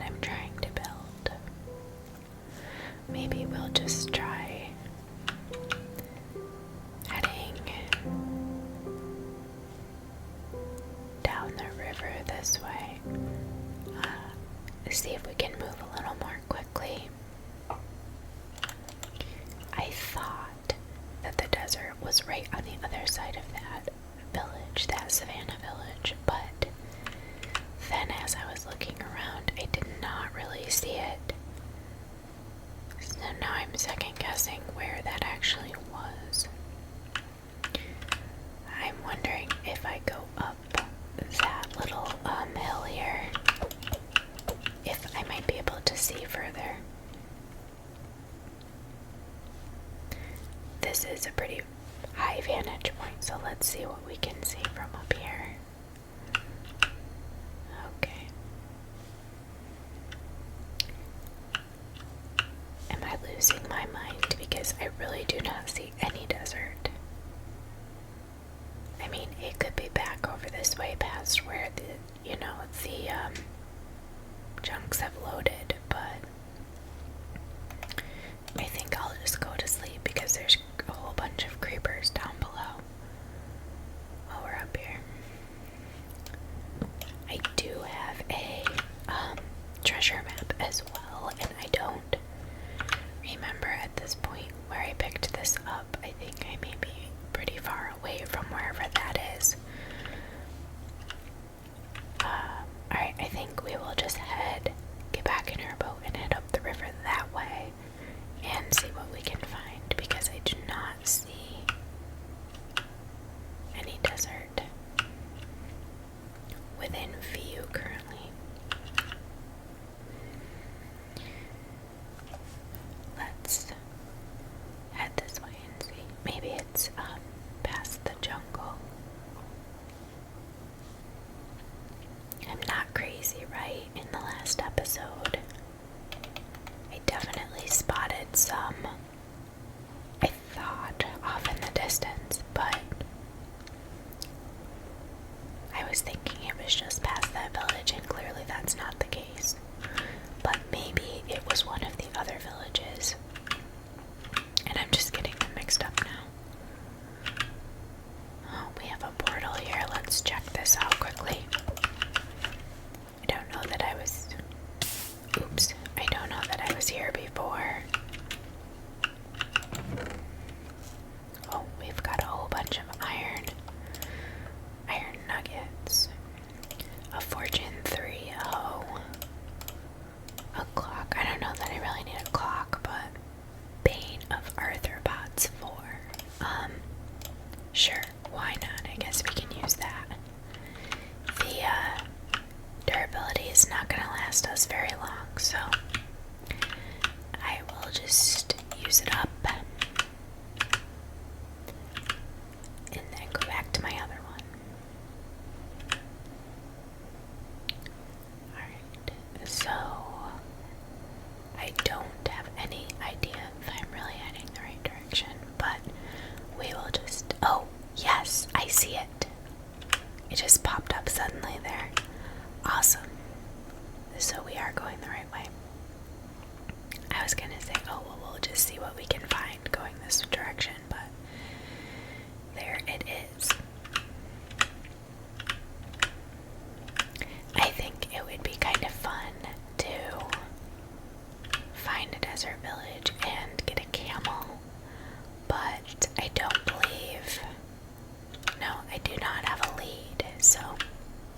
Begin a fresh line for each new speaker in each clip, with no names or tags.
what I'm trying to build. Maybe we'll just try heading down the river this way. See if we can move a little more quickly. I thought that the desert was right on the other side of that village, that savannah village, but then as I was looking around, I did not really see it. So now I'm second guessing where that actually was. I'm wondering if I go up that little hill here, if I might be able to see further. This is a pretty high vantage point, so let's see what we can see from up here. Okay. Am I losing my mind? Because I really do not see any desert. I mean, it could be back over this way past where the chunks have loaded, but I think I'll just go to sleep because there's a whole bunch of creepers down below while we're up here. I do have a treasure map as well, and I don't remember at this point where I picked this up. I think I may be pretty far away from wherever that is. Alright, I think we will just get back in our boat and head up the river that way and see what we can find, because I do not see any desert within view currently. Let's head this way and see. Maybe it's past the jungle. I'm not crazy, right? In the last episode, I definitely spotted some, I thought, off in the distance, but I was thinking it was just past that village, and clearly that's not the case. But maybe it was one of the other villages, and I'm just getting them mixed up now. Oh, we have a portal here. Let's check this out quickly. I don't know that I was here before. Oh, we've got a whole bunch of iron nuggets. A fortune 3. Oh, a clock. I don't know that I really need a clock, but Bane of Arthropods 4. Sure, why not? I guess we can use that. The durability is not going to last us very long, so I will just use it up and then go back to my other one. Alright, so I don't have any idea if I'm really heading the right direction, but we will just... Oh, yes, I see it. It just popped up suddenly there. Awesome. So we are going the right way. I was gonna say, oh, well, we'll just see what we can find going this direction, but there it is. I think it would be kind of fun to find a desert village and get a camel, but I don't believe... No, I do not have a lead, so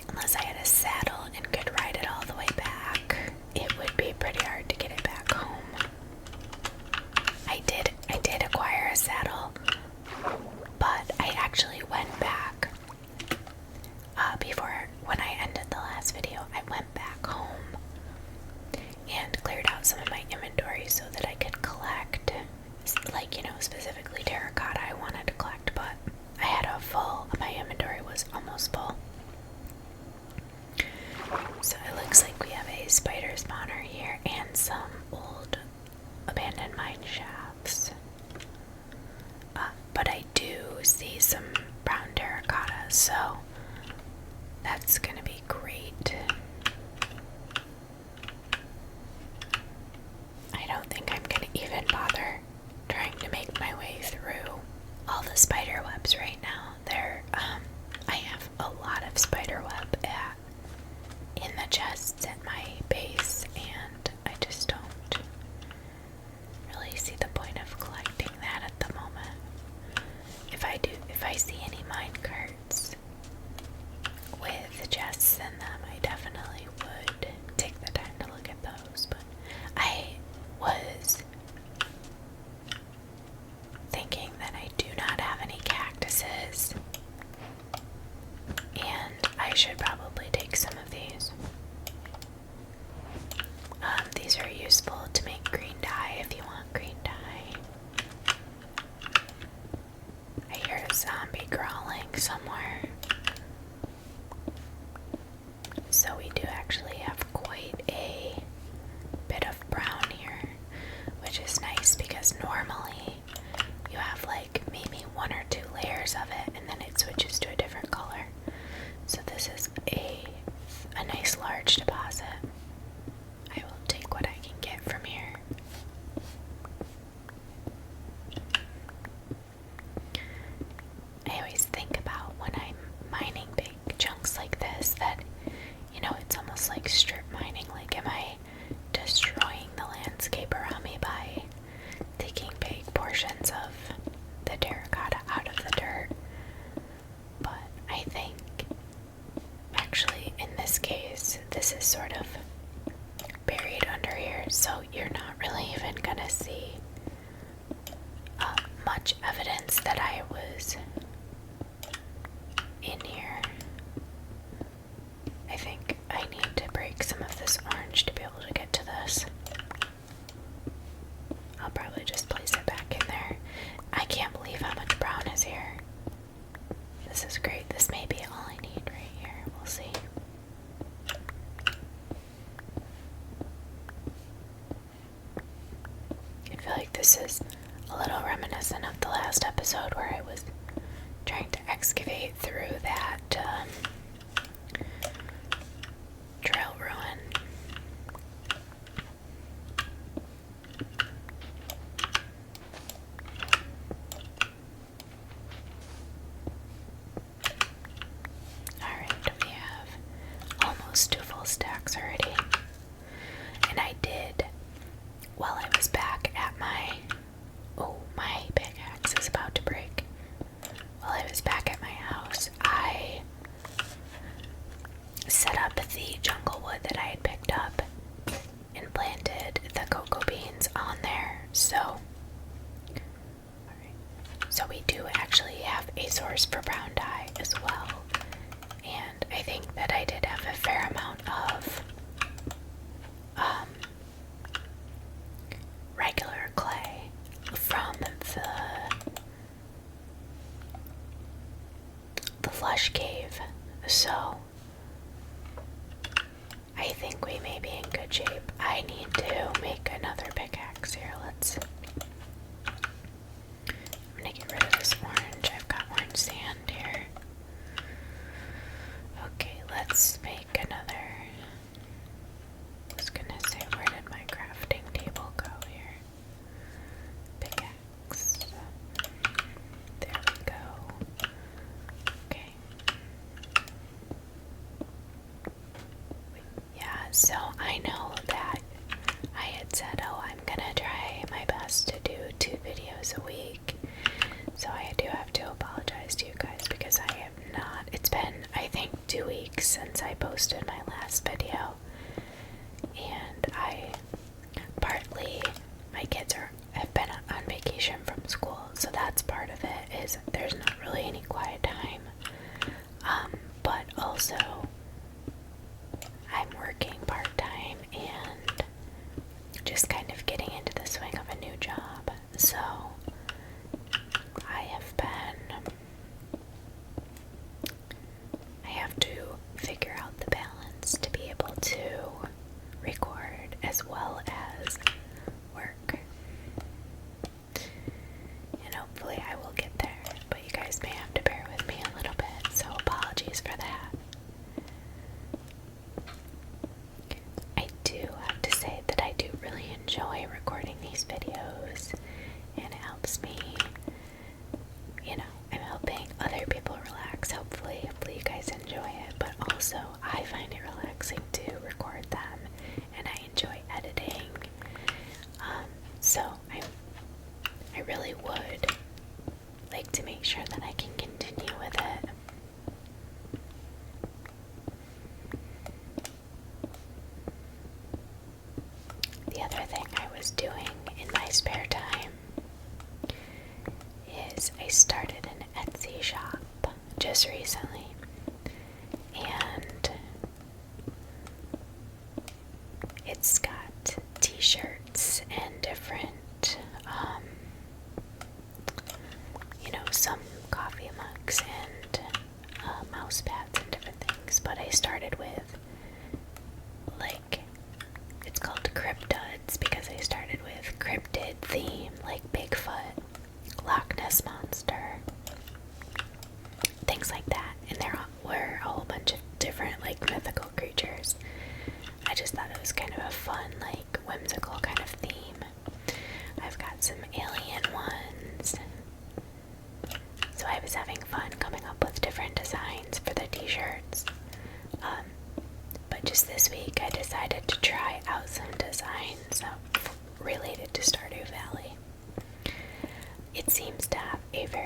unless I had a saddle and could ride it all the way back, it would be pretty hard to get it back home. I did acquire a saddle, but I actually went back before, when I ended the last video, I went back home and cleared out some of my inventory so that I could collect, like, specifically terracotta I wanted to collect, but I had my inventory was almost full. So it looks like we have a spider spawner here and some old abandoned mine shafts. But I do see some brown terracotta, so that's gonna be great. even gonna see much evidence that I was in here. I think I need to break some of this orange to be able to get to this. I'll probably just place it back in there. I can't believe how much brown is here. This is great. This may be all I need right here. We'll see. I feel like this is a little reminiscent of the last episode where I was trying to excavate through that trail ruin. Alright, we have almost 2 full stacks already. And I did, while I was back at my pickaxe is about to break. While I was back at my house, I set up the jungle wood that I had picked up and planted the cocoa beans on there. So we do actually have a source for brown dye as well. And I think that I did have a fair amount of regular clay from the flush cave, so I think we may be in good shape. I need to make another pickaxe here. I'm gonna get rid of this orange. I've got orange sand here. Okay, let's make another. I was gonna say, where did my crafting table go here? Pickaxe. There we go. Okay. Yeah, so I know that I had said, I'm gonna try my best to do 2 videos a week. So I do have to apologize to you guys because I have not. It's been, I think, 2 weeks since I posted my last video. And partly, my kids have been on vacation from school, so that's part of it, is there's not really any quiet time. But also, I'm working part-time and just kind of getting into the swing of a new job. So I have to figure out the balance to be able to record as well as work. And hopefully I will get there, but you guys may have to bear with me a little bit, so apologies for that. I do have to say that I do really enjoy recording these videos, and it helps me, I'm helping other people relax, hopefully you guys enjoy it, but also I find it relaxing to record them, and I enjoy editing, so I really would like to make sure that I can continue with it. The other thing I was doing in my spare time is I started an Etsy shop just recently, and it's got t-shirts and different, some coffee mugs and mouse pads and different things, but I started with, it's called Cryptids because I started with cryptid theme, like Bigfoot, Loch Ness Monster, things like that, and there were a whole bunch of different, mythical creatures. I just thought it was kind of a fun, whimsical kind of theme. I've got some alien ones, so I was having fun coming up with different designs for the t-shirts. But just this week I decided to try out some designs related to Stardew Valley. It seems to have a very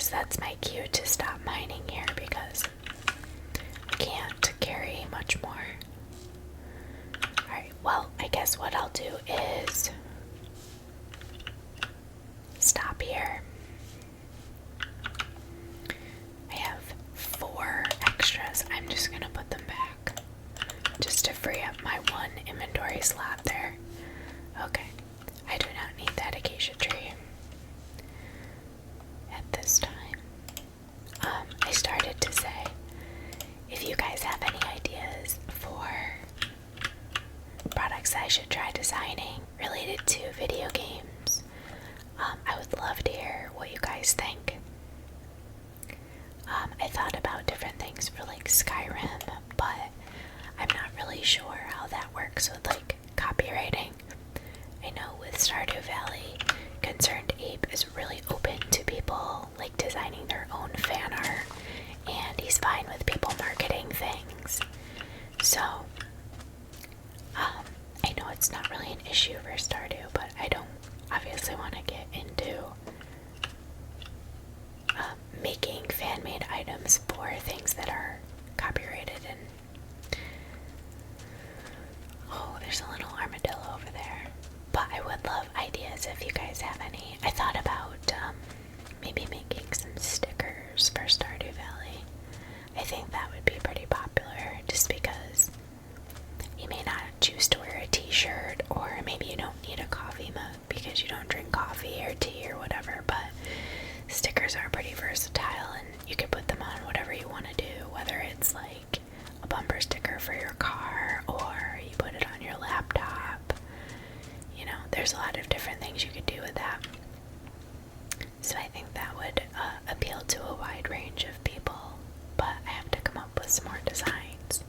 guess that's my cue to stop mining here because I can't carry much more. Alright, well, I guess what I'll do is stop here. I have 4 extras. I'm just gonna put them back just to free up my 1 inventory slot there. Okay, I do not need that acacia tree at this time. I started to say, if you guys have any ideas for products I should try designing related to video games, I would love to hear what you guys think. I thought about different things for like Skyrim, but I'm not really sure how that works with like copywriting. I know with Stardew Valley, Concerned Ape is really open to people like designing their own fan art, and he's fine with people marketing things. So, I know it's not really an issue for Stardew, but I don't obviously want to get into making fan-made items for things that are copyrighted. And oh, there's a little armadillo over there. But I would love ideas if you guys have any. I thought about maybe making some stickers for Stardew Valley. I think that would be pretty popular just because you may not choose to wear a t-shirt, or maybe you don't need a coffee mug because you don't drink coffee or tea or whatever, but stickers are pretty versatile and you can put them on whatever you want to do, whether it's like a bumper sticker for your car or you put it on your laptop. You know, there's a lot of different things you could do with that. So I think that would appeal to a wide range of people, but I have to come up with some more designs.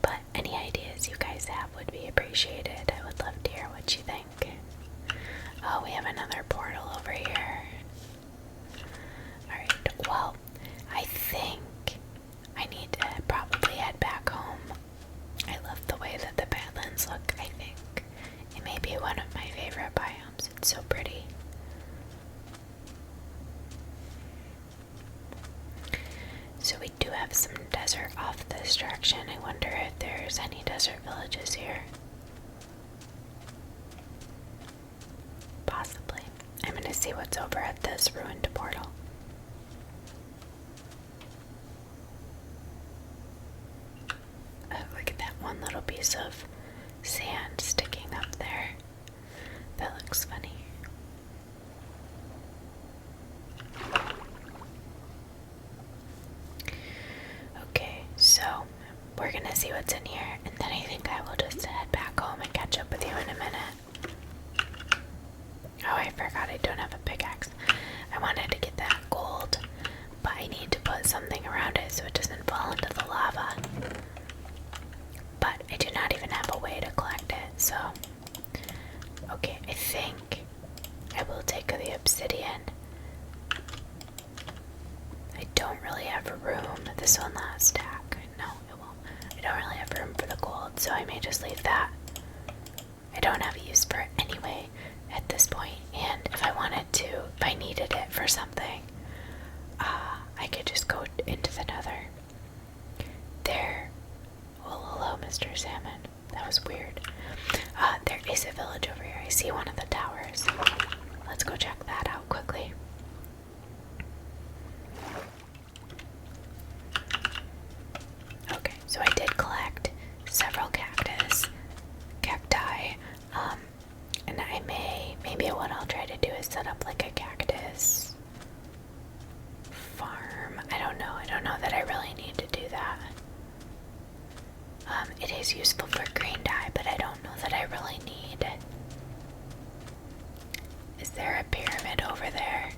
But any ideas you guys have would be appreciated. I would love to hear what you think. Oh, we have another portal over here. Alright, well, I think I need to probably head back home. I love the way that the badlands look. I think it may be one of my favorite biomes. It's so pretty. So we do have some desert off this direction. I wonder if there's any desert villages here. Possibly. I'm gonna see what's over at this ruined portal. Oh, look at that one little piece of sand sticking up there. That looks funny. Okay, so we're gonna see what's in here, and then I think I will just head back home and catch up with you in a minute. Oh, I forgot I don't have a pickaxe. I wanted to get that gold, but I need to put something around it so it doesn't fall into the lava. But I do not even have a way to collect it, so... Okay, I think I will take the obsidian. I don't really have room. This one last stack. No, it won't. I don't really have room for the gold, so I may just leave that. I don't have a use for it anyway at this point, and if I wanted to, if I needed it for something, I could just go into the nether. There. Well, hello, Mr. Salmon. That was weird. There is a village over here. I see one of the towers. Let's go check that out quickly. Okay, so I did collect several cacti, and maybe what I'll try to do is set up like a cactus farm. I don't know that I really need to do that. It is useful for green dye, but I don't know that I really need it. Is there a pyramid over there?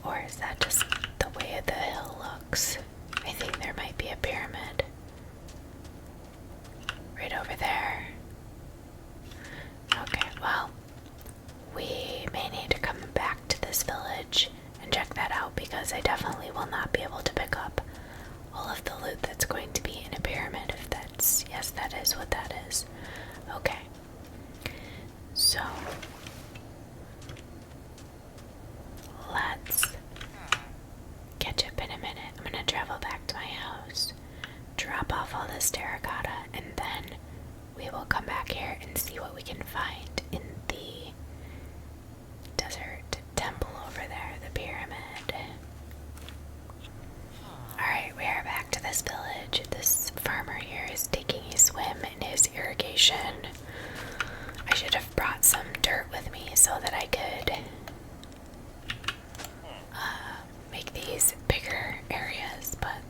Or is that just the way the hill looks? I think there might be a pyramid. Right over there. Okay, well, we may need to come back to this village and check that out because I definitely will not be able to pick up all of the loot that's going to be in a pyramid if that's, yes, that is what that is. Okay. So, should have brought some dirt with me so that I could make these bigger areas, but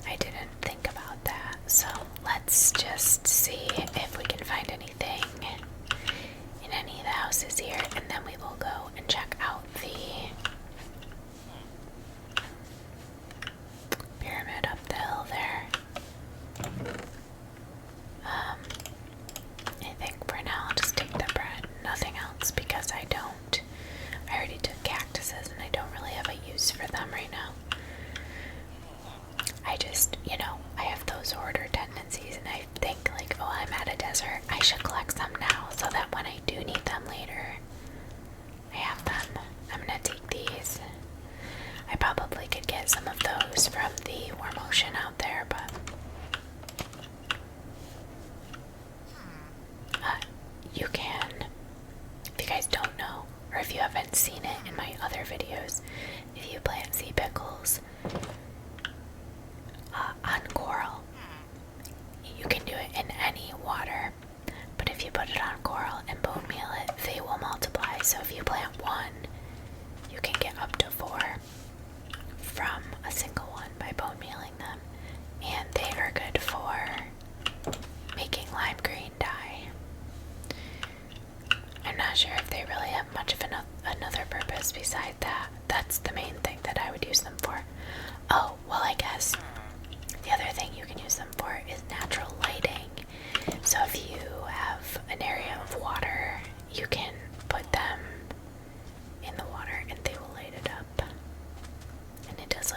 I didn't think about that. So let's just see if we can find anything in any of the houses here, and then we will go and check out the pyramid up the hill there. I think for now I'll just take the bread, nothing else, because I already took cactuses and I don't really have a use for them right now. I just, I have those hoarder tendencies, and I think like, oh, I'm at a desert, I should collect some now so that when I do need them later, I have them. I'm gonna take these. I probably could get some of those from the warm ocean out there, but you can, if you guys don't know, or if you haven't seen it in my other videos, if you plant sea pickles on coral, you can do it in any water, but if you put it on coral and bone meal it, they will multiply. So if you plant one, you can get up to 4 from a single one by bone mealing them, and they are good for making lime green dye. I'm not sure if they really have much of another purpose beside that. That's the main thing that I would use them for. Oh, well, I guess the other thing you can use them for is natural lighting. So if you have an area of water, you can put them in the water and they will light it up. And it does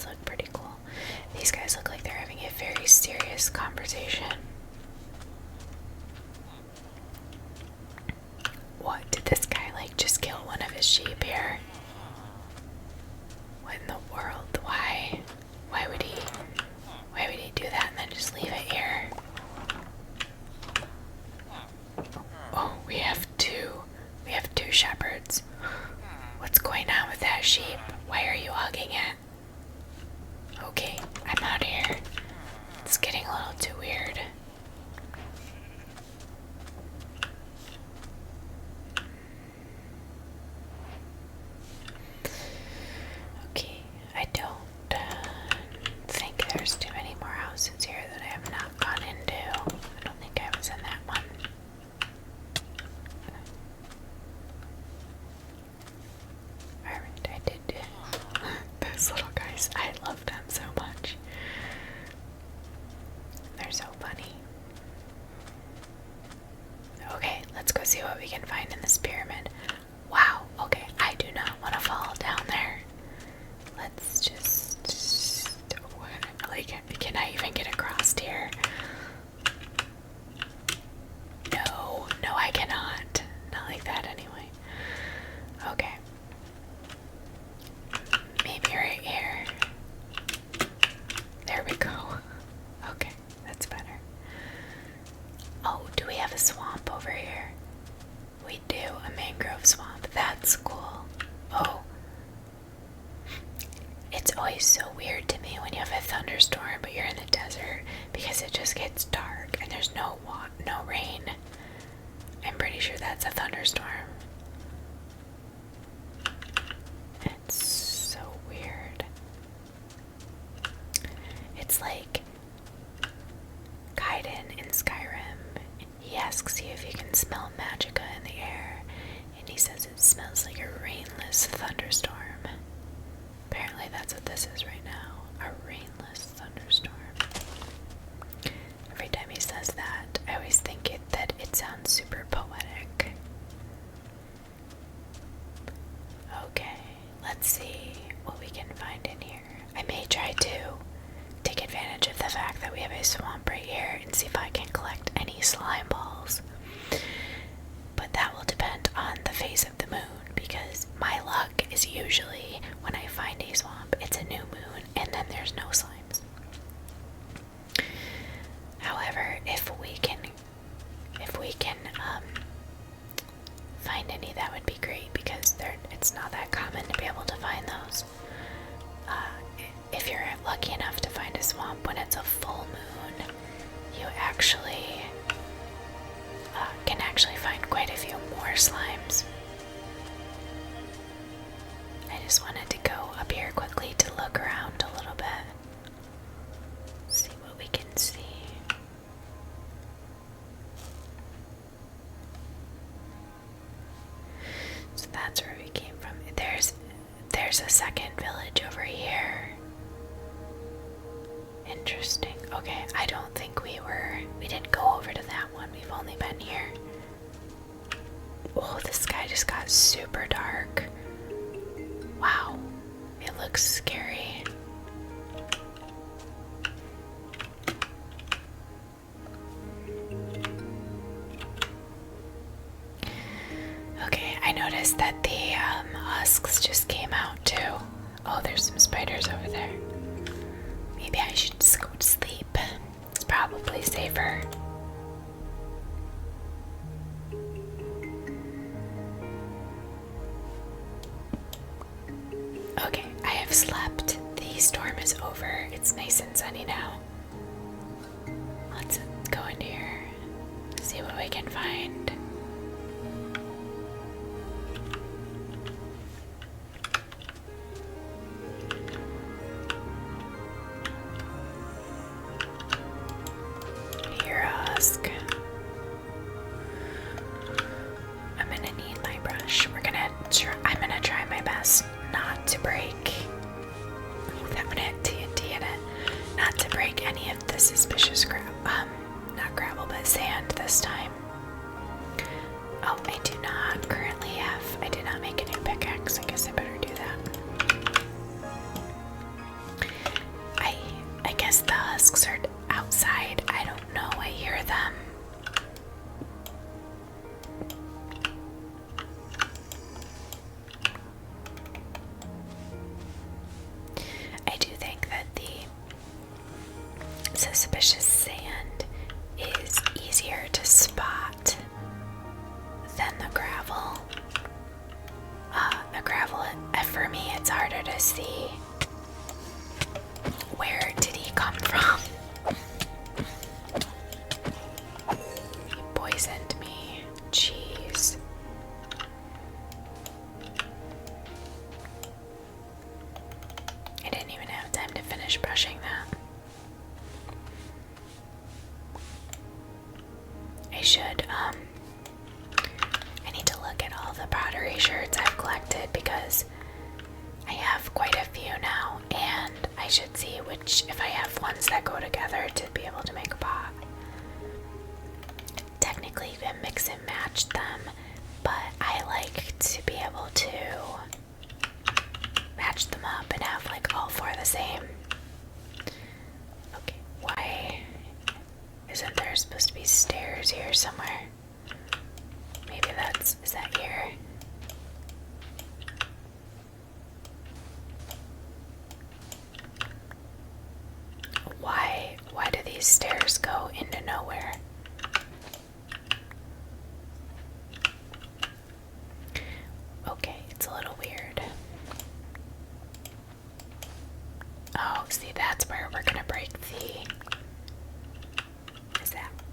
look pretty cool. These guys look like they're having a very serious conversation. What, did this guy just kill one of his sheep here? What in the world? Why would he do that and then just leave it here? Oh, we have two shepherds. What's going on with that sheep? Why are you hugging it? Okay, I'm out of here. It's getting a little too weird. Okay, I don't think there's too many more houses here that I have not gone into. I don't think I was in that one. Alright, I did. Those little guys, I love them so much. They're so funny. Okay, let's go see what we can find in this pyramid. Wow, okay, I do not want to fall down there. Let's just can I even get across here? No, I cannot. Not like that anyway. Okay. Maybe right here. There we go. Okay, that's better. Oh, do we have a swamp over here? We do, a mangrove swamp. That's cool. Oh. It's always so weird to me when you have a thunderstorm but you're in the desert, because it just gets dark and there's no rain. I'm pretty sure that's a thunderstorm. It's so weird. It's like Kaiden in Skyrim. He asks you if you can smell magicka in the air, and he says it smells like a rainless thunderstorm. Apparently that's what this is right now, a rainless thunderstorm. Every time he says that, I always think that it sounds super poetic. Okay, let's see what we can find in here. I may try to take advantage of the fact that we have a swamp right here and see if I can collect any slime balls. But that will depend on the phase of the moon, because my luck is usually when I find a swamp, it's a new moon and then there's no slimes. However, if we can find any, that would be great, because it's not that common to be able to find those. If you're lucky enough to find a swamp when it's a full moon, you actually slimes. I just wanted to go up here quickly to look around a little bit. See what we can see. So that's where we came from. There's a second village over here. Interesting. Okay, I don't think we didn't go over to that one. We've only been here. Oh, the sky just got super dark. Wow, it looks scary. Okay, I noticed that the husks just came out too. Oh, there's some spiders over there. Maybe I should just go to sleep. It's probably safer. Okay, I have slept. The storm is over. It's nice and sunny now. Let's go in here, see what we can find. Here, husk. I'm gonna need my brush. I'm gonna try my best not to break. Oh, that one had TNT in it. Not to break any of the suspicious not gravel, but sand this time. Oh, I did not make a new pickaxe. I guess I better do that. I guess the husks are outside. I don't know. I hear them. I do think that the suspicious sand is easier to spot than the gravel. The gravel, for me, it's harder to see. Where did he come from? He poisoned me. Jeez. I didn't even have time to finish brushing that. I need to look at all the pottery shards I've collected because I have quite a few now, and I should see if I have ones that go together to be able to make a pot. Technically, you can mix and match them, but I like to be able to match them up and have like all four the same. Okay, why isn't there supposed to be stairs here somewhere? Maybe is that here? Why do these stairs go into nowhere? Okay, it's a little weird. Oh, see, that's where we're gonna break the...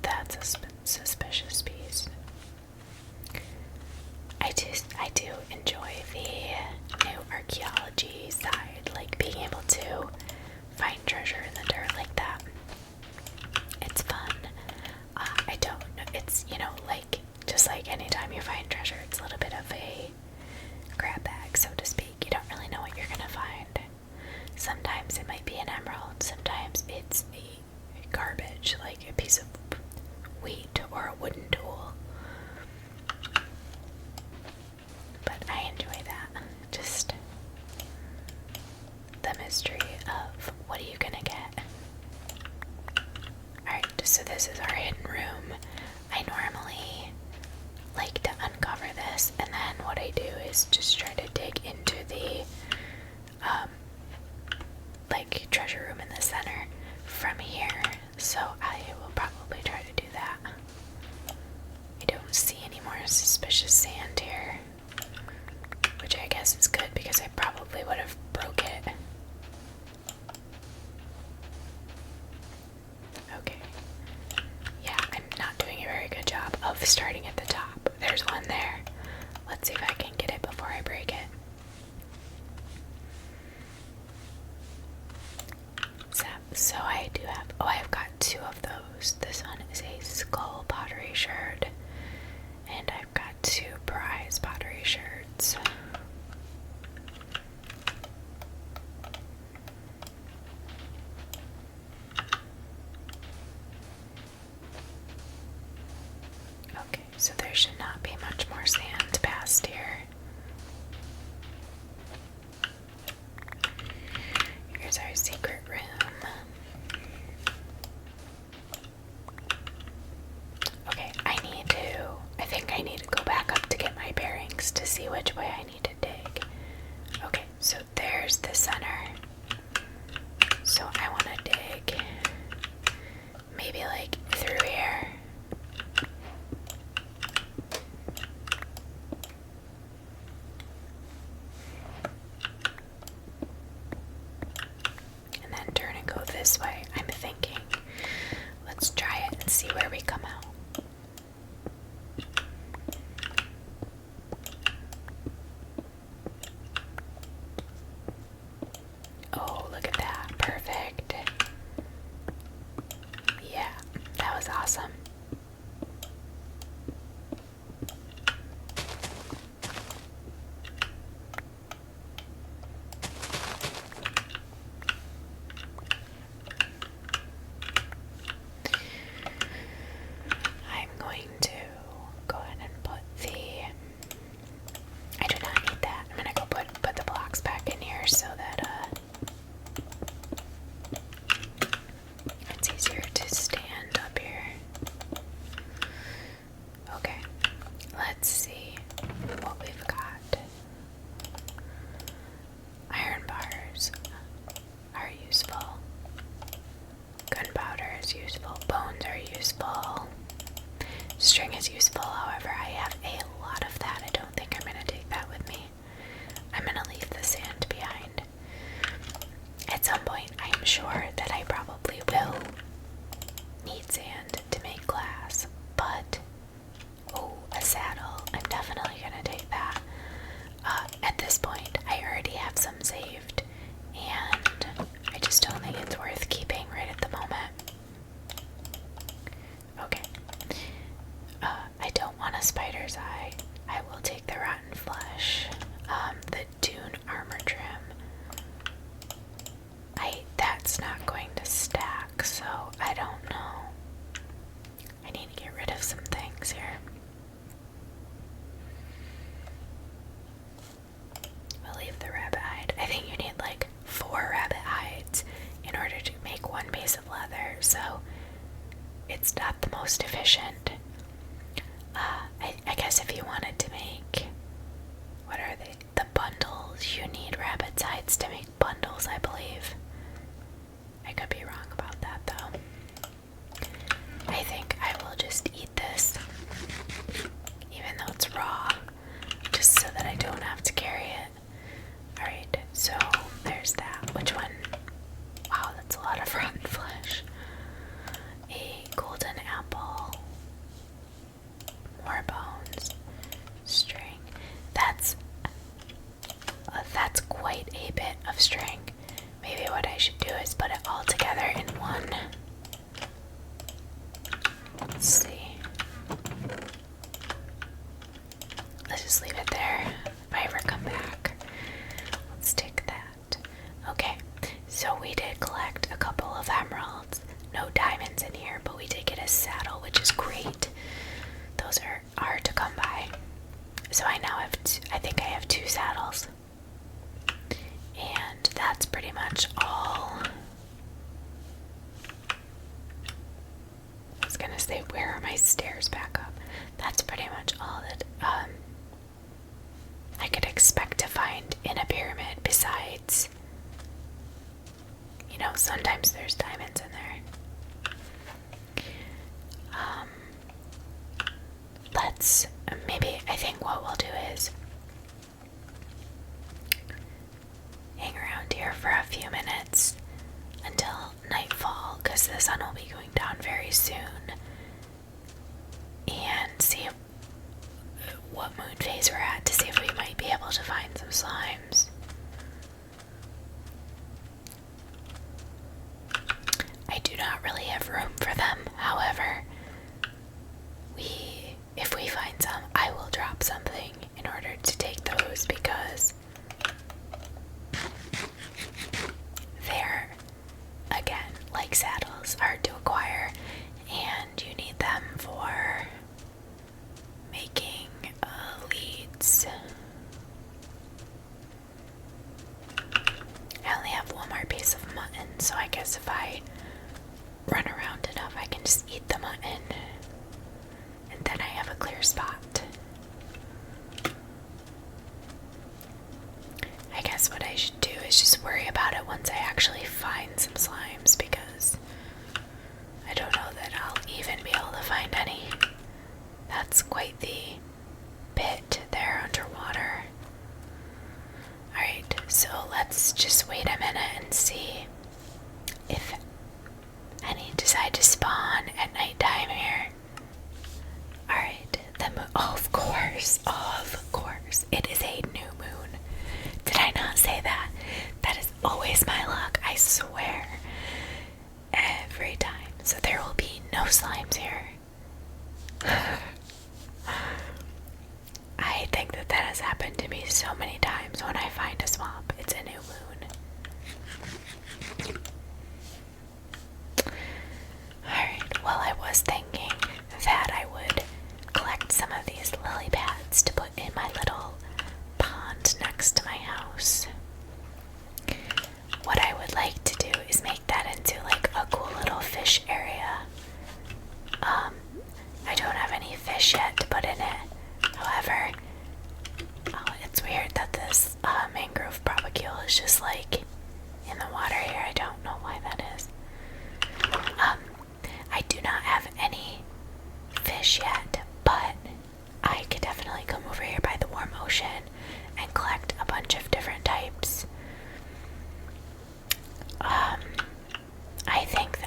That's a suspicious piece. I do enjoy the new archaeology side, like being able to find treasure in the dirt like that. It's fun. I don't know, it's, like, just like anytime you find treasure, it's a little bit of a grab bag, so to speak. You don't really know what you're gonna find. Sometimes it might be an emerald, sometimes it's a garbage, like a piece of wheat or a wooden tool. But I enjoy that. Just the mystery of what are you gonna get. Alright, so this is our hidden room. I normally like to uncover this, and then what I do is just try to dig into the like treasure room in the center from here. So I will probably try to do that. I don't see any more suspicious sand here, which I guess is good because I probably would have broke it. Okay. Yeah, I'm not doing a very good job of starting at the top. There's one there. Let's see if I can get it before I break it. So I do have, oh, I've got 2 of those. This one is a skull pottery sherd, and I've got 2 prize pottery sherds. Okay, so there should not be much more sand past here. Here's our secret room. Okay, I think I need to go back up to get my bearings to see which way I need to dig. Okay, so there's the center. So I want to dig maybe like through here. And then turn and go this way. I'm thinking, let's try it and see where we come out. Oh, look at that. Perfect. Yeah, that was awesome. I'm going to go ahead and put I do not need that. I'm gonna go put the blocks back in here so that it's easier to stand up here. Okay, let's see what we've got. Iron bars are useful. Gunpowder is useful. Bones are useful. String is useful, however, I have a lot of that. I don't think I'm going to take that with me. I'm going to leave the sand behind. At some point, I am sure that I probably will need sand to make glass, but, oh, a saddle. I'm definitely going to take that. At this point, I already have some saved, and I just don't think it's worth keeping right at the moment. Okay. I don't want a spider's eye. I will take the rotten flesh. The dune armor trim. That's not going to stack, so I don't know. I need to get rid of some things here. We'll leave the rabbit hide. I think you need like 4 rabbit hides in order to make 1 piece of leather, so it's not the most efficient. I guess if you wanted to make, what are they? The bundles, you need rabbit's hides to make bundles, I believe. I could be wrong about that though. I think I will just eat this, even though it's raw, just so that I don't have to carry it. Alright, so there's that. Which one? Wow, that's a lot of rotten flesh. A golden apple. More bones. String. That's quite a bit of string. Maybe what I should do is put it all together in one. Let's see. Let's just leave it there. If I ever come back, let's take that. Okay, so we did collect a couple of emeralds. No diamonds in here, but we did get a saddle, which is great. Those are hard to come by. So I now have, I think I have 2 saddles. And that's pretty much all. I was gonna say, where are my stairs back up? That's pretty much all that I could expect to find in a pyramid, besides, you know, sometimes there's diamonds in there. I think what we'll do is hang around here for a few minutes until nightfall, because the sun will be going down very soon, and see what moon phase we're at, to find some slimes. I do not really have room for them, however, if we find some, I will drop something in order to take those because they're, again, like saddles, hard to acquire, and you need them for making leads. I only have one more piece of mutton, so I guess if I run around enough, I can just eat the mutton, and then I have a clear spot. I guess what I should do is just worry about it once I actually find some slimes, because I don't know that I'll even be able to find any. That's quite the pit there underwater. Alright, so let's just wait a minute and see if any decide to spawn at nighttime here. Alright, the moon. Oh, of course. It is a new moon. Did I not say that? That is always my luck, I swear. Every time. So there will be no slimes here. I think that has happened to me so many times when I find a swamp. It's a new moon. Alright, well, I was thinking that I would collect some of these lily pads to put in my little pond next to my house. What I would like to do is make that into like a cool little fish area. I don't have any fish yet to put in it. However, it's weird that this mangrove propagule is just like in the water here. I don't know why that is. I do not have any fish yet, but I could definitely come over here by the warm ocean and collect a bunch of different types.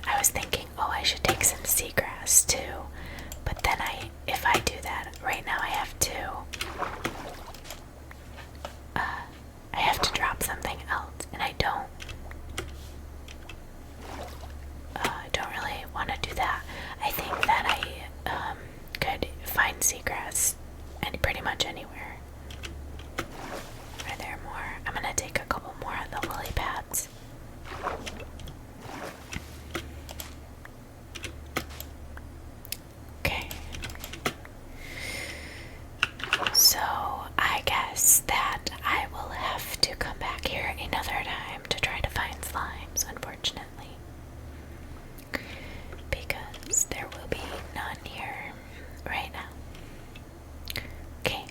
I was thinking, oh, I should take some seagrass too, but then if I do that, right now I have to drop something else, and I don't really want to do that. I think that I could find seagrass pretty much anywhere. Are there more? I'm gonna take a couple more of the lily pads. Okay. So I guess that I will have to come back here another time to try to find slimes, unfortunately. Because there will be none here right now. Okay,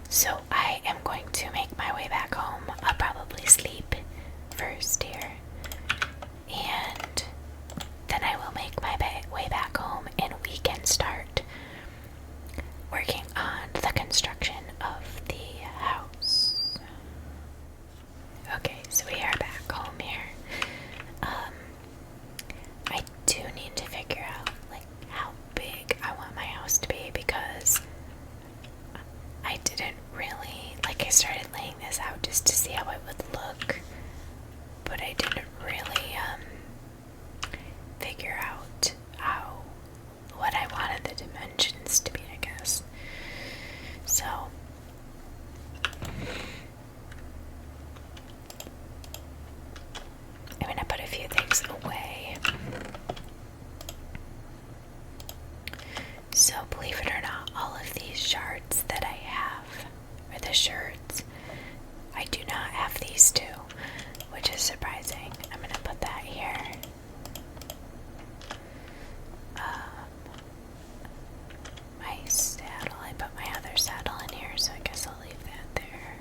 so I am going to make my way back home. I'll probably sleep first here, and then I will make my way back home, and we can start working on the construction of the house. Okay, so we are back home here. I do need to figure out like how big I want my house to be, because I didn't really, I started laying this out just to see how it would look, but I didn't really figure out what I wanted the dimensions to be, I guess. So I'm gonna put a few things away. So believe it or not, all of these shards that I have, or the shards, I do not have these two, which is surprising. I'm gonna put that here. My saddle, I put my other saddle in here, so I guess I'll leave that there.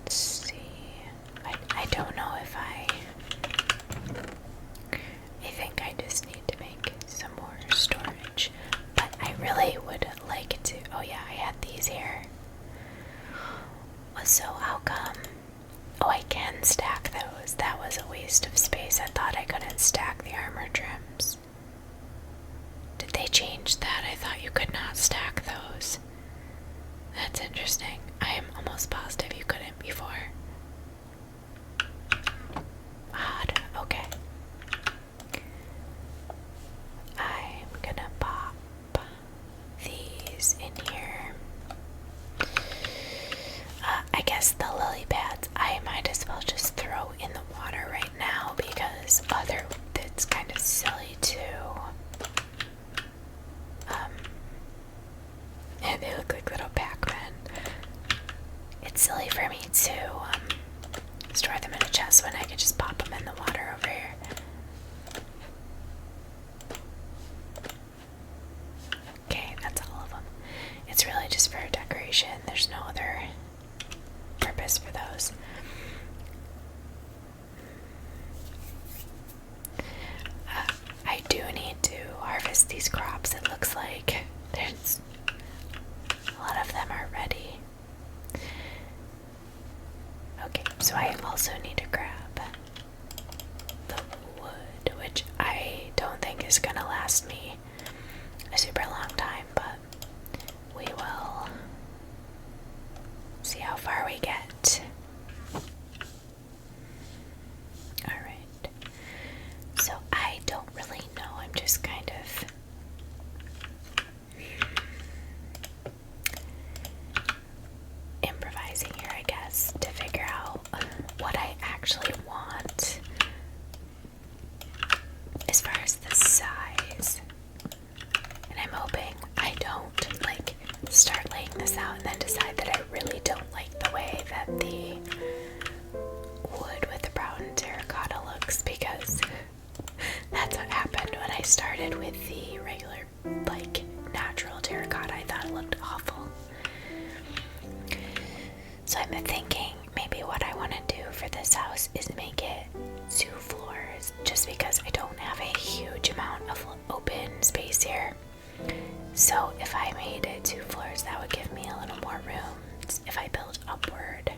Let's see. I don't know if I think I just need to make some more storage, but I really would like to. Oh yeah, I had these here. So how come? Oh, I can stack those. That was a waste of space. I thought I couldn't stack the armor trims. Did they change that? I thought you could not stack those. That's interesting. I positive you couldn't before. Odd. Okay. I'm gonna pop these in here. I guess the lily pads I might as well just throw in the water right now because it's kind of silly to they look like little Pac-Man. It's silly for me to store them in a chest when I could just pop them in the water over here. Okay, that's all of them. It's really just for decoration. There's no other purpose for those. I do need to harvest these crops. It looks like there's a lot of them are ready. Okay, so I also need to grab the wood, which I don't think is gonna last me a super long time, but we will see how far we get. Alright, so I don't really know, I'm just kind of improvising here, I guess, to figure out what I actually want as far as the size. And I'm hoping I don't like start laying this out and then decide that I really don't like the way that the wood with the brown terracotta looks, because that's what happened when I started with the regular, like, natural terracotta. I thought it looked awful. So I've been thinking maybe what I want to do for this house is make it 2 floors, just because I don't have a huge amount of open space here. So if I made it 2 floors, that would give me a little more room if I build upward.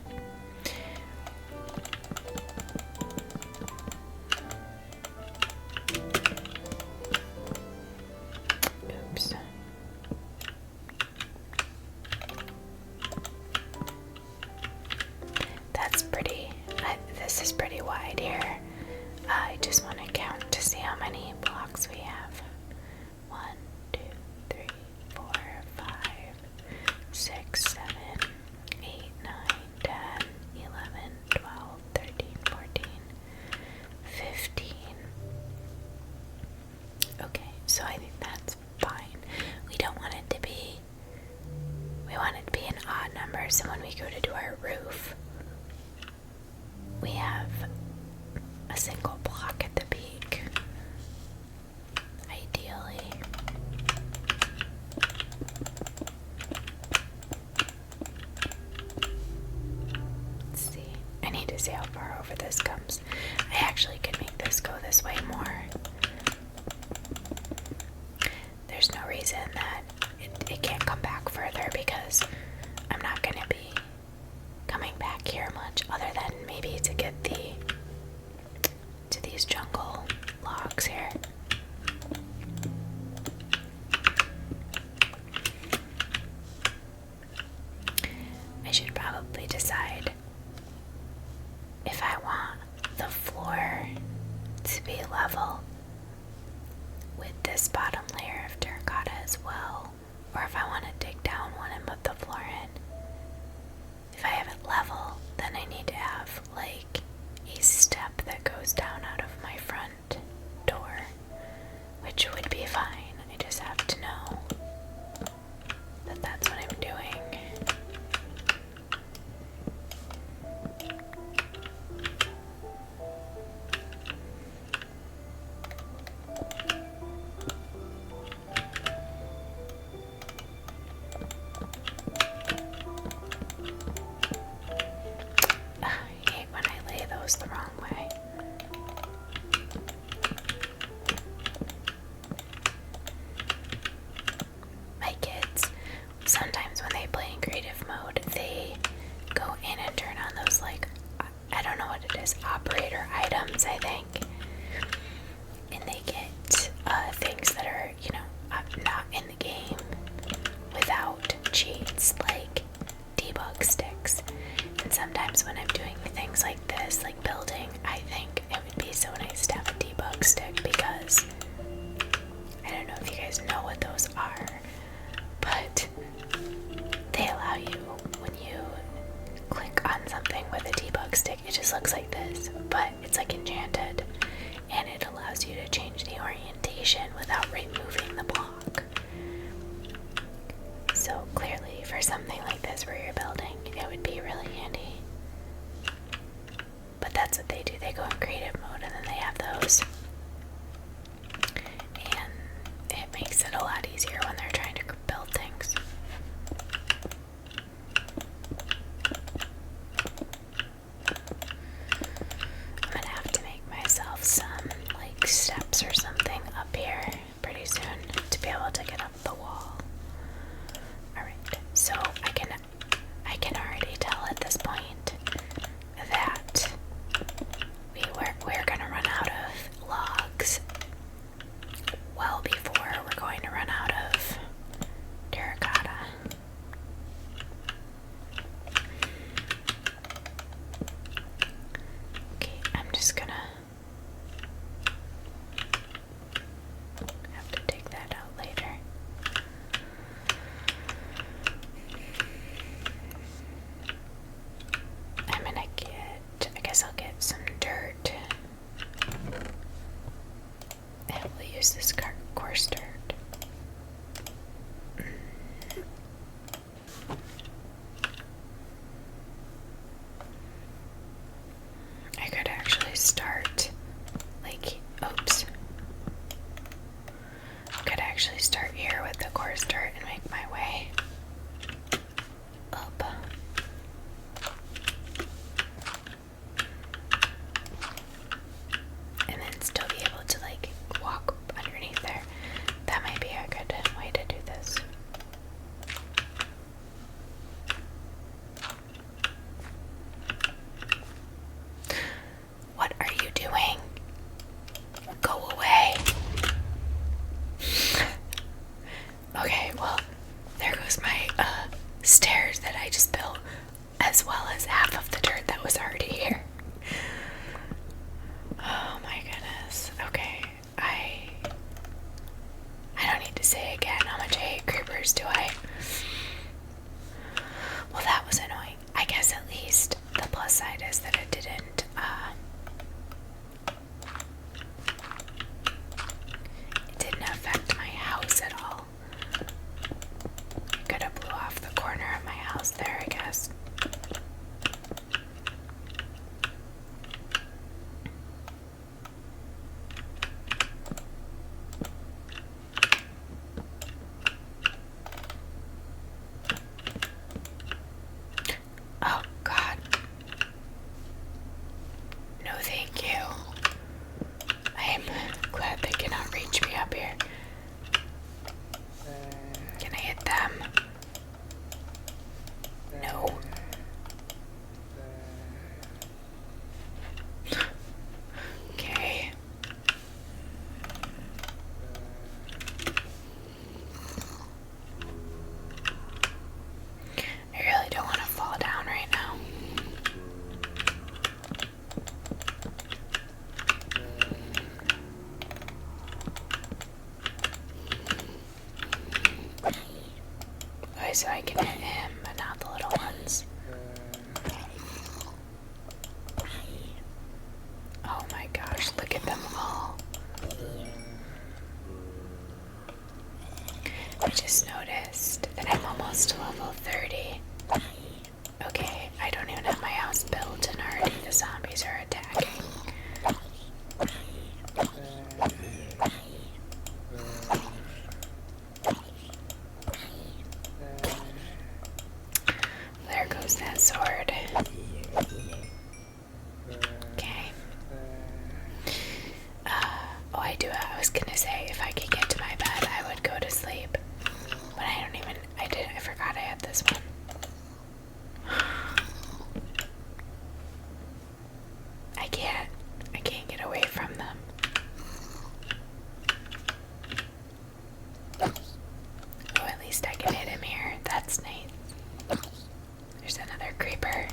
Oops. That's pretty. This is pretty wide here. I just want to count to see how many blocks we have. 1, 2, 3, 4, 5, 6, 7, 8, 9, 10, 11, 12, 13, 14, 15. Okay, so I think that's fine. We don't want it to be, we want it to be an odd number, so when we go to do our roof, we have a single block at the peak, ideally. Let's see. I need to see how far over this comes. I actually could make this go this way more. There's no reason that it can't come back further, because I'm not going to be coming back here much, other than maybe to get to these jungle logs here. I should probably decide if I want the floor to be level with this bottom layer of terracotta as well, or if I want to dig down one and put the floor in. If I have it level, then I need to have like a step that goes down out of my front door. looks like this, but it's like enchanted, and it allows you to change the orientation without removing the block. So clearly for something like this where you're building, it would be really handy. But that's what they do. They go in creative mode and then they have those. And it makes it a lot easier when they're trying to build things. I'm gonna have to make myself some like steps or something up here pretty soon to be able to get up the wall. Alright, so I can already tell at this point that we're gonna run out of logs well before we're going to run out of terracotta. Okay, I'm just gonna have to take that out later. I'm gonna I guess I'll get some dirt. And we'll use this coarse dirt. I could actually start, like, oops. I could actually start here with the coarse dirt and make my way up. And then still be able to, like, walk underneath there. That might be a good way to do this. What are you doing? Go away. Okay, well, there goes my stairs that I just built, as well as half of the dirt that was already here. Oh my goodness. Okay, I don't need to say again how much I hate creepers, do I? Well, that was annoying. I guess at least the plus side is that it didn't, affect my house at all. I could have blew off the corner of my house there, I guess. Oh, God. No, thank you. I am glad they cannot reach me up here. Can I hit them? No. Okay. I really don't want to fall down right now. Okay, so I can hit him, but not the little ones. Oh my gosh, look at them all. I just noticed that I'm almost to level 30. Okay, I don't even have my house built and already the zombies are attacking. There goes that sword. Okay. Oh, I was gonna say if I could get to my bed, I would go to sleep. But I forgot I had this one. I can't get away from them. Oh, at least I can hit him here. That's nice. There's another creeper.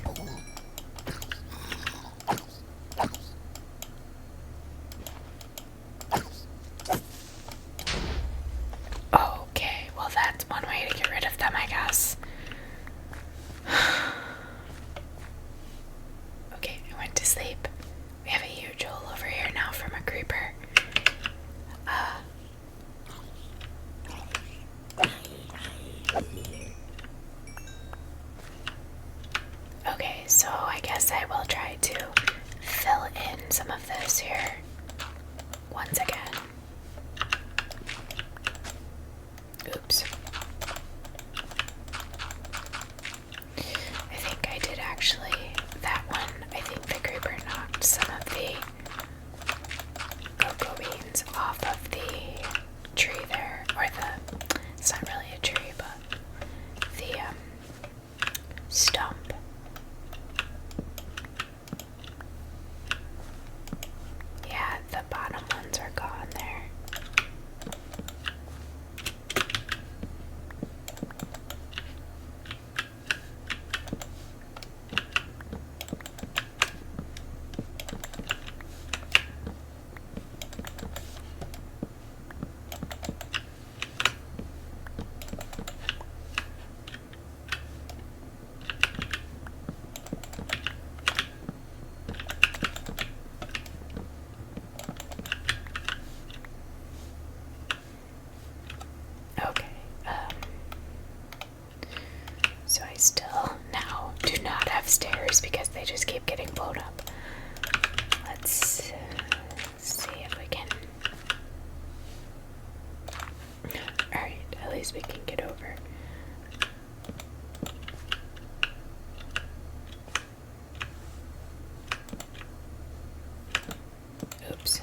Okay, well that's one way to get rid of them, I guess. Okay, I went to sleep. some of this here once again. Oops. I think I did actually, that one, I think the creeper knocked some of the cocoa beans off of the tree there, or it's not really a tree, but the stump. Yeah, the bottom ones are gone there. Okay, so I still now do not have stairs because they just keep getting blown up. Let's see if we can. Alright, at least we can get over. Oops.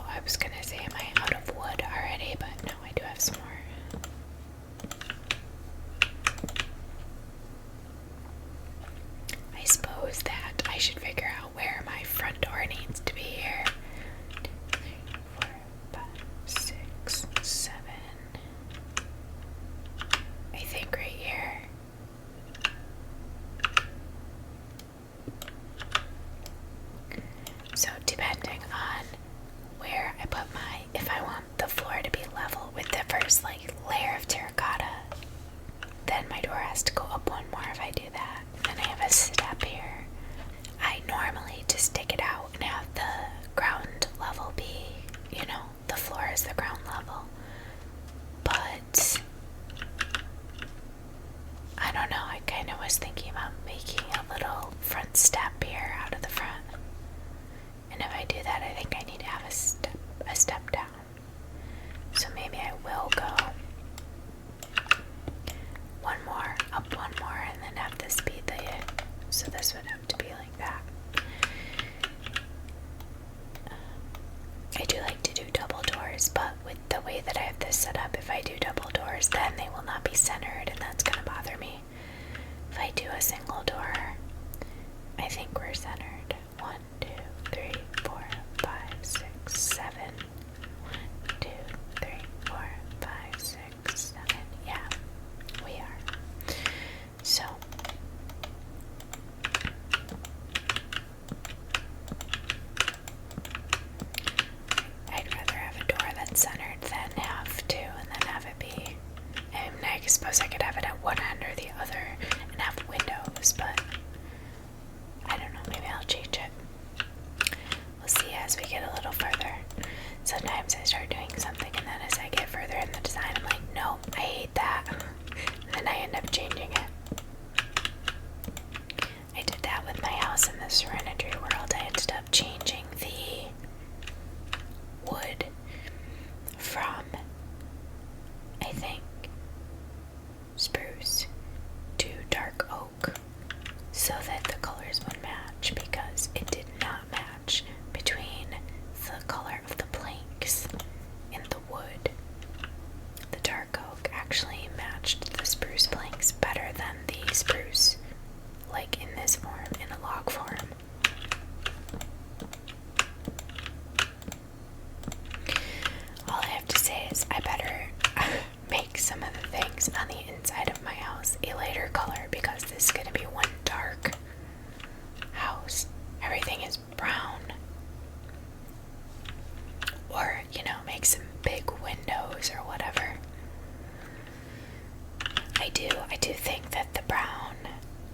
I was gonna say, am I out of wood already? But no, I do have some more. I suppose that I should figure out where my front door needs to be here. 2, 3, 4, 5, 6, 7. I think right here. So depending on where I put if I want the floor to be level with the first layer of terracotta, then my door has to go up one more if I do that. Then I have a step here. I normally just stick it out and have the ground level be, the floor is the ground level. But I don't know, I kind of was thinking about making a little front step here out of the front. And if I do that, I think I need to have a step down. So maybe I will go one more, up one more, and then have this be so this would have to be like that. I do like to do double doors, but with the way that I have this set up, if I do double doors, then they will not be centered, and that's going to bother me. If I do a single door, I think we're centered. 1, 2, 3, 4, 5, 6, 7. 1, 2, 3, 4, 5, 6, 7. Yeah, we are. So I'd rather have a door that's centered than have two and then have it be. I mean, I suppose I could have it at one end or the other and have windows, but I don't know, maybe I'll change it. We'll see as we get a little further. Sometimes I start doing something and then as I get further in the design, I'm like, no, I hate that. And then I end up changing it. I did that with my house in the Serenity world. I ended up changing the wood from, I think, spruce to dark oak so that the colors would match, because it did not match between the color of the planks in the wood. The dark oak actually matched the spruce planks better than the spruce, like in this form, in a log form. All I have to say is I better make some of the things on the inside of my house a lighter color, because this is going to be one dark house. Everything is brown. Or, make some big windows or whatever. I do think that the brown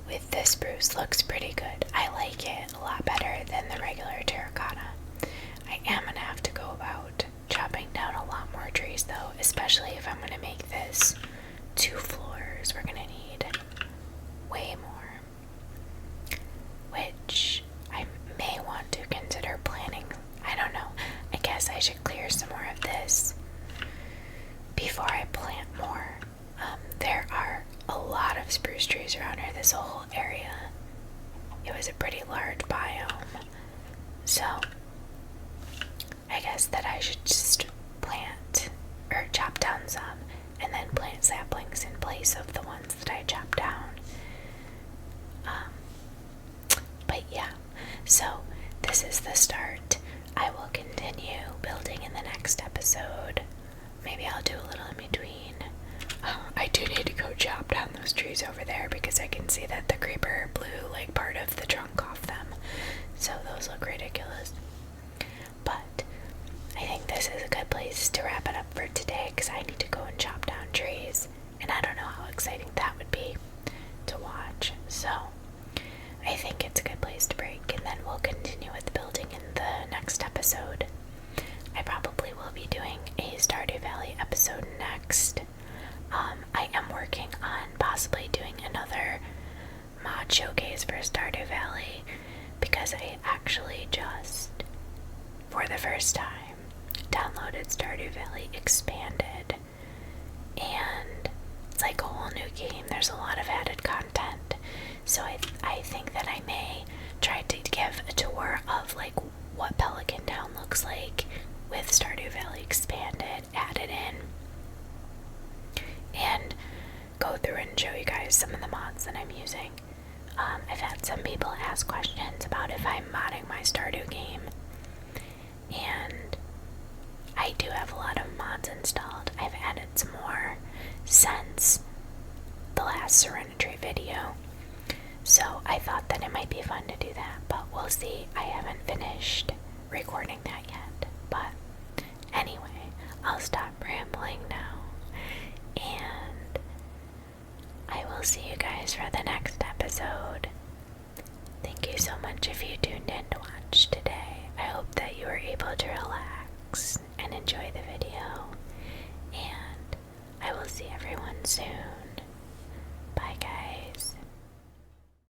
with this spruce looks pretty good. I like it a lot better than the regular terracotta. I am going to have to go this whole area. It was a pretty large biome. So I guess that I should just plant or chop down some and then plant saplings in place of the ones that I chopped down. But yeah, so this is the start. I will continue building in the next episode. Maybe I'll do a little in between. I do need to go chop down those trees over there because I can see that the creeper blew like part of the trunk off them. So those look ridiculous. But I think this is a good place to wrap it up for today because I need to go and chop down trees. And I don't know how exciting that would be to watch. So I think it's a good place to break, and then we'll continue with building in the next episode. I probably will be doing a Stardew Valley episode next. I am working on possibly doing another mod showcase for Stardew Valley because I actually just, for the first time, downloaded Stardew Valley Expanded, and it's like a whole new game. There's a lot of added content. So I think that I may try to give a tour of like what Pelican Town looks like with Stardew Valley Expanded added in, and go through and show you guys some of the mods that I'm using. I've had some people ask questions about if I'm modding my Stardew game, and I do have a lot of mods installed. I've added some more since the last Serenity video. So I thought that it might be fun to do that, but we'll see. I haven't finished recording that yet.